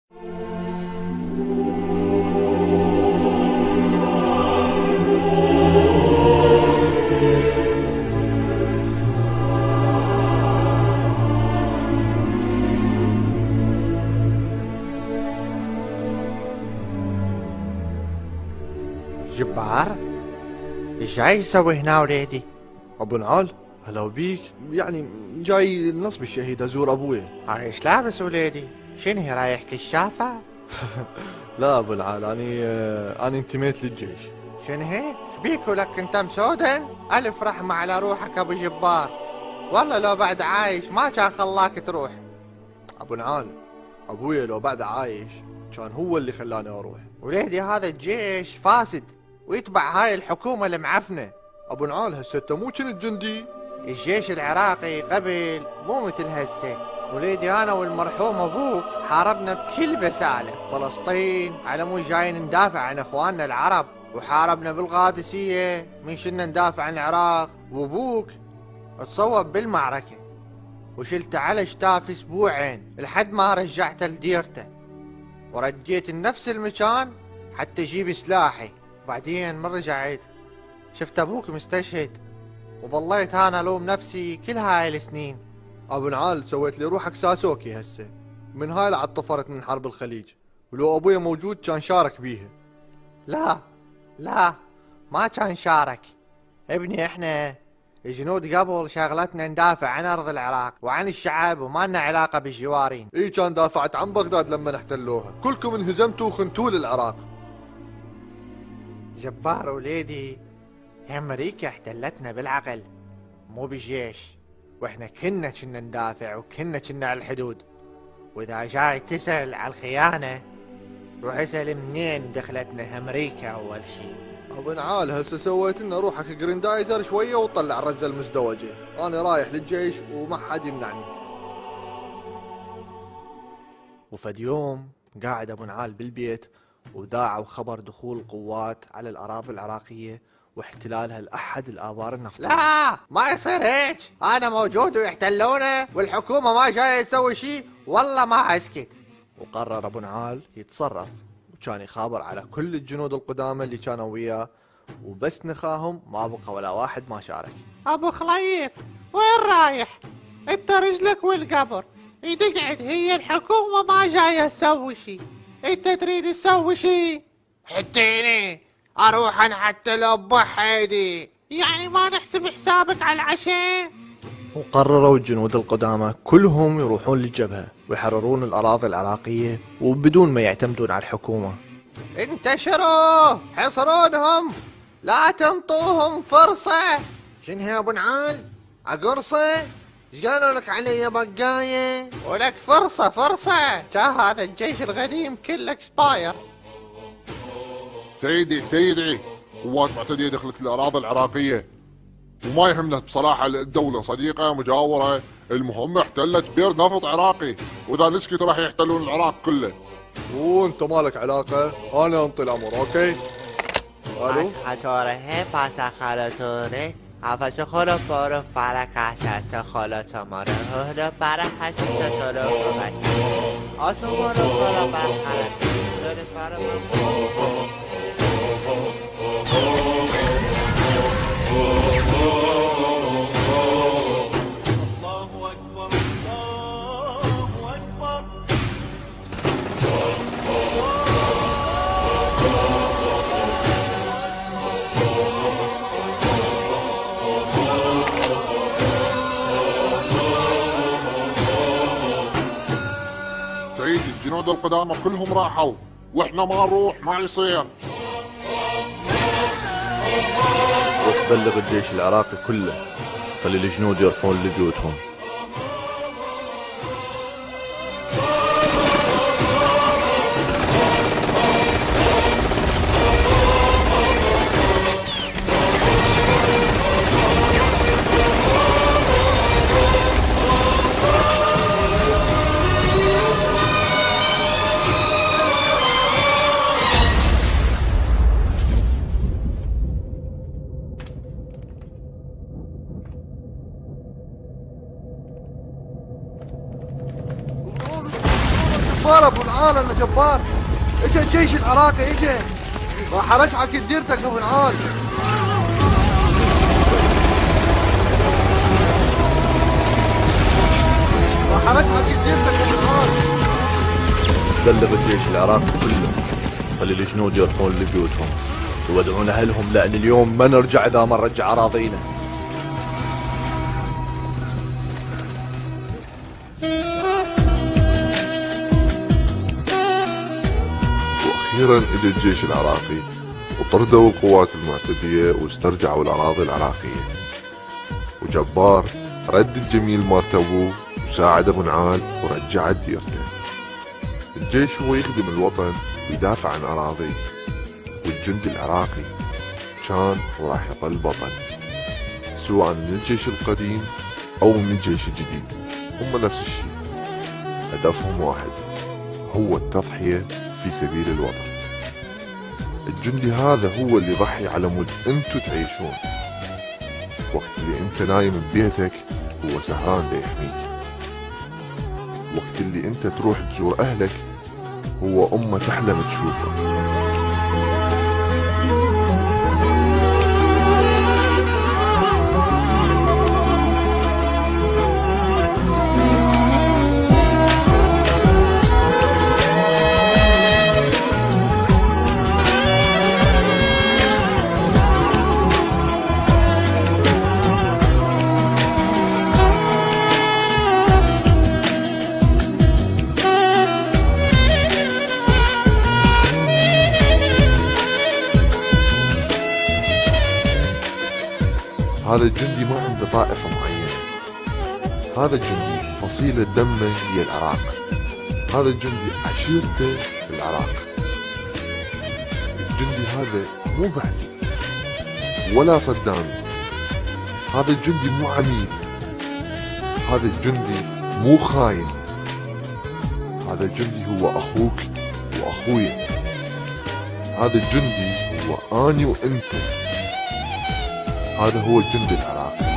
جبار، ايش جاي تسوي هنا وليدي؟ ابو نعال، هلا بيك. يعني جاي نصب الشهيد ازور ابويا. هاي ايش لابس وليدي؟ شنو رايح كشافة؟ لا ابو نعال، اني انتميت للجيش. شنو هي؟ شبيك ولك انت مسودة؟ الف رحمة على روحك ابو جبار، والله لو بعد عايش ما كان خلاك تروح. ابو نعال، ابويا لو بعد عايش كان هو اللي خلاني اروح. وليدي هذا الجيش فاسد ويتبع هاي الحكومة المعفنة. ابو نعال، هسه انت مو كنت جندي؟ الجيش العراقي قبل مو مثل هسه. وليدي انا والمرحوم ابوك حاربنا بكل بسالة فلسطين على مود جايين ندافع عن اخواننا العرب، وحاربنا بالقادسية من شلنا ندافع عن العراق، وابوك تصوب بالمعركة وشلته على شتافي اسبوعين لحد ما رجعته لديرته، ورجيت لنفس المكان حتى اجيب سلاحي. بعدين من رجعت شفت ابوك مستشهد، وظليت انا الوم نفسي كل هاي السنين. ابو نعال، سويت لي روحك ساسوكي هسه. من هاي لعد طفرت من حرب الخليج، ولو ابويا موجود كان شارك بيها. لا لا، ما كان شارك ابني. احنا الجنود قبل شغلتنا ندافع عن ارض العراق وعن الشعب، وما لنا علاقة بالجوارين. اي كان دافعت عن بغداد لما احتلوها، كلكم انهزمتوا وخنتوا للعراق. جبار وليدي، امريكا احتلتنا بالعقل مو بالجيش، واحنا كنا ندافع وكنا على الحدود. واذا جاي تسأل على الخيانة روح اسأل منين دخلتنا امريكا اول شي. ابو نعال، هسه سويت لنا روحك جريندايزر شويه وطلع الرزه المزدوجه. انا رايح للجيش وما حد يمنعني. وفد يوم قاعد ابو نعال بالبيت وذاعوا خبر دخول قوات على الاراضي العراقيه واحتلالها لاحد الابار النفطيه. لا ما يصير هيك، انا موجود ويحتلونه والحكومة ما جاية تسوي شي، والله ما اسكت. وقرر ابو نعال يتصرف، وكان يخابر على كل الجنود القدامى اللي كانوا وياه، وبس نخاهم ما بقى ولا واحد ما شارك. ابو خليف وين رايح؟ انت رجلك والقبر تقعد، هي الحكومة ما جاية تسوي شي، انت تريد تسوي شي؟ حتيني اروح انا حتى لو بحيدي، يعني ما نحسب حسابك على العشاء؟ وقرروا الجنود القدامى كلهم يروحون للجبهة ويحررون الأراضي العراقية وبدون ما يعتمدون على الحكومة. انتشروا، حصرونهم، لا تنطوهم فرصة. شنو يا ابو نعال؟ عقرصة؟ ايش قالوا لك علي بقاية؟ ولك فرصة هذا الجيش القديم كله اكسباير. سيدي قوات معتدية دخلت الأراضي العراقية، وما يهمنا بصراحة الدولة صديقة مجاورة، المهم احتلت بير نفط عراقي، وإذا نسكت راح يحتلون العراق كله. وانت مالك علاقة، انا انطي الامر. اوكي الو. خطوره پس خلطوره حفظ خلو برو برا کسات خلط ماره هلو برا حسیس تلو باشی آسو برو خلو برخلط دل برا الجنود القدامى كلهم راحوا، واحنا ما نروح ما يصير. روح بلغ الجيش العراقي كله، خلي الجنود يروحون لبيوتهم. جبار ابو العال، انا جبار. اجا الجيش العراقي، اجا راح ارجعك لديرتك ابو العال. راح ارجعك لديرتك ابو العال. بلغ الجيش العراقي كله، خلي الجنود يروحون لبيوتهم يودعون اهلهم، لان اليوم ما نرجع اذا ما نرجع اراضينا. واخيرا اجى الجيش العراقي وطردوا القوات المعتدية واسترجعوا الاراضي العراقية. وجبار رد الجميل مالت ابوه وساعد ابو نعال ورجع ديرته. الجيش هو يخدم الوطن ويدافع عن اراضيه، والجندي العراقي كان وراح يظل بطل، سواء من الجيش القديم او من الجيش الجديد، هم نفس الشيء، هدفهم واحد، هو التضحية في سبيل الوطن. الجندي هذا هو اللي يضحي على مود انتو تعيشون. وقت اللي انت نايم ببيتك هو سهران ليحميك. وقت اللي انت تروح تزور اهلك هو امه تحلم تشوفه. هذا الجندي ما عنده طائفة معينة، هذا الجندي فصيلة دمه هي العراق، هذا الجندي عشيرته العراق. الجندي هذا مو بعثي ولا صدامي، هذا الجندي مو عميل، هذا الجندي مو خاين، هذا الجندي هو أخوك وأخويا، هذا الجندي هو أني وأنت، هذا هو الجندي العراقي.